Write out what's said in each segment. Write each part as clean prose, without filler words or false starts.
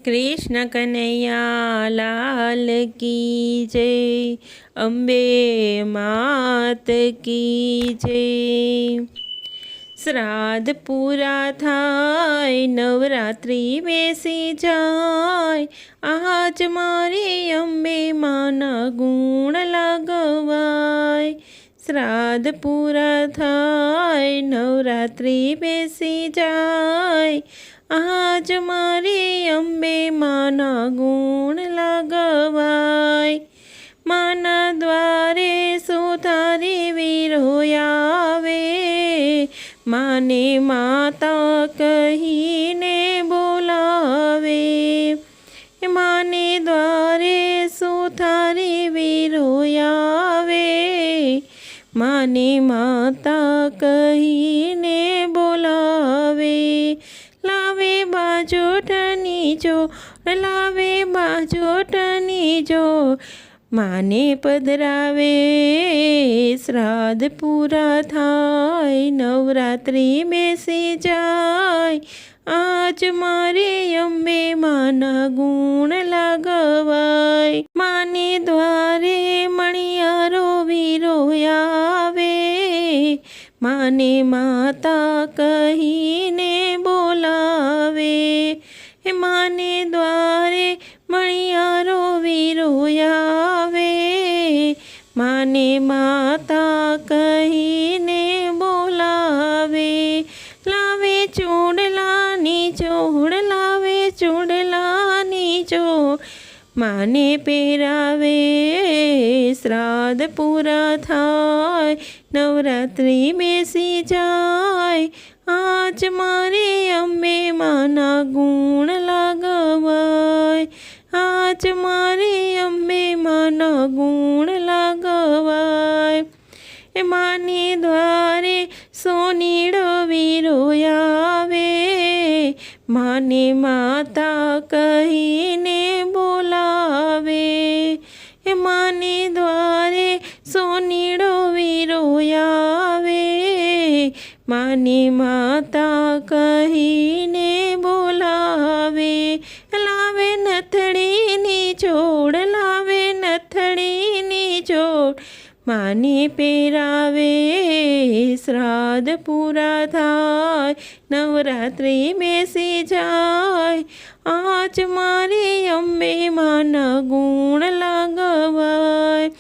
कृष्ण कन्हैया लाल की जय। अम्बे मात की जय। श्राद्ध पूरा थाय नवरात्रि बेसी जाय। आज मारी अम्बे माना गुण लगवाय। श्राद्ध पूरा थाय नवरात्रि बेसी जाय। आज मारी अम्बे माना गुण लगवाय। माना द्वारे सुतारी वीरो आवे। माने माता कहीने बोलावे। माने द्वारे सुतारी वीरो आवे। माने माता कहीने बोलावे। लावे बाजोटनी जो लावे बाजोटनी जो माने पधरावे। श्राद्ध पूरा थाय नवरात्रि बेसी जाय। आज मारे अम्बे माना गुण लगवाय। माने द्वारे मणियारो वीरो आवे। माने माता कहीने बोलावे। माने द्वारे मणियारो वीरो आवे। माने माता कहीने बोलावे। लावे चूड़लानी जोड़ लावे चूड़लानी जोड़ माने पेरावे। श्राद्ध पूरा थाय नवरात्रि बेसी जाय। आज मारे अम्बे माना गुण लगवाय। आज मारे अम्बे माना गुण लगवाय। माने द्वारे सोनीड़ो वीरो आवे। माने माता कहीने बोलावे। माने द्वारे सोनीड़ो वीरो आवे। माने माता कहीने बोलावे। लावे नथड़ीनी जोड़ लावे नथड़ीनी जोड़ माने पेरावे। श्राद्ध पूरा थाय नवरात्रि बेसी जाय। आज मारी अम्बे माना गुण लगवाय।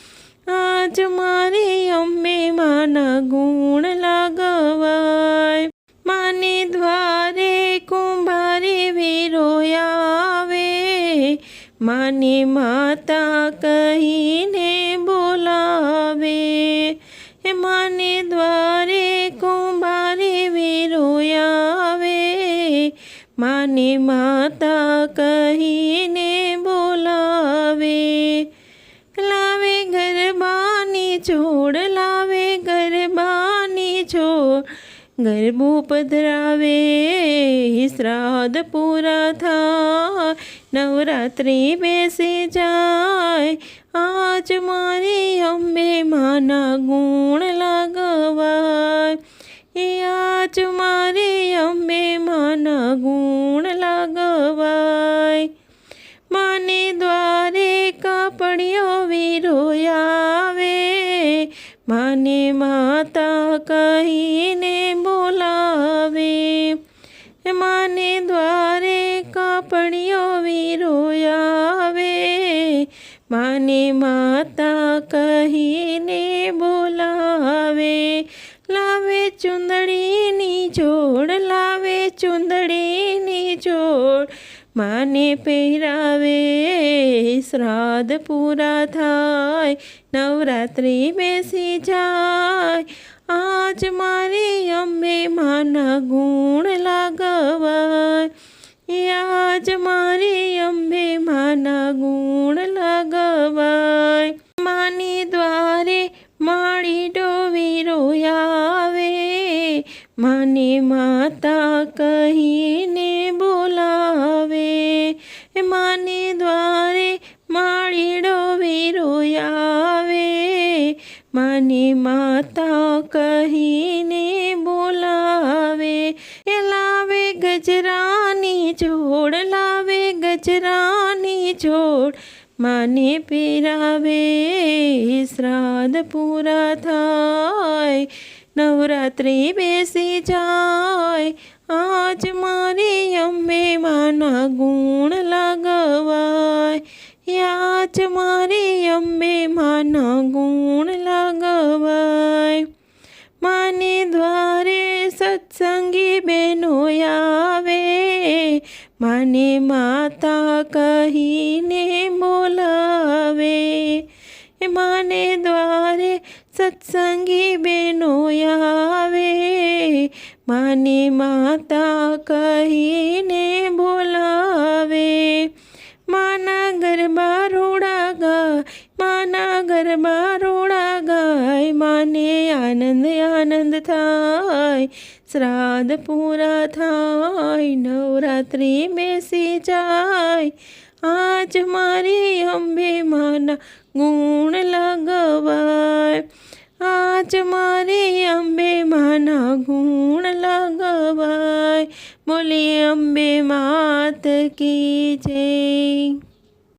आज मारी अम्बे माना गुण लगवाय। माने द्वारे कुंभारी वीरो आवे। माने माता कहीने बोलावे। माने द्वारे कुंभारी वीरो आवे। माने माता कहीने बोलावे। लावे गरबानी जोड़ लावे गरबानी जोड़ गरबो पधरावे। श्राद्ध पूरा थाय नवरात्रि बेसी जाय। आज मारी अम्बे माना गुण लगवाय। आज मारी अम्बे माना गुण लगवाय। माने द्वारे कापड़ियो वीरो आवे। माने माता कहीने बोलावे। माने द्वारे कापड़ियो वीरो आवे। माने माता कहीने बोलावे। लावे चुंदड़ीनी जोड़ लावे चुंदड़ीनी जोड़ माने पेरावे। श्राद्ध पूरा थाय नवरात्रि बेसी जाय। आज मारी अम्बे माना गुण लगवाय। आज मारी अम्बे माना गुण लगवाय। माने द्वारे माड़ी डोवीरो आवे। माने माता कहीने बोलावे। माने द्वारे माड़ी डोवीरो आवे। माने माता कहीने बोलावे। लावे गजरानी जोड़ लावे ગજરાની જોડ માને પહેરાવે. શ્રાદ્ધ પૂરા થાય નવરાત્રિ બેસી જાય. આજ મારી અંબે માના ગુણ લગવાય. આજ મારી અંબે માના ગુણ લગવાય. માને દ્વારે સત્સંગી બહેનો આવે. માને માતા કહીને બોલાવે. માને દ્વારે સત્સંગી બહેનો આવે. માને માતા કહીને બોલાવે. માના ગરબા રોડા ગાય. માના ગરબા રોડા ગાય. માને આનંદ આનંદ થાય. શ્રાદ્ધ પૂરા થાય નવરાત્રિ બેસી જાય. આજ મારી અંબે માના ગુણ લગવાય. આજ મારી અંબે માના ગુણ લગવાય. બોલીએ અંબે માત કી જય.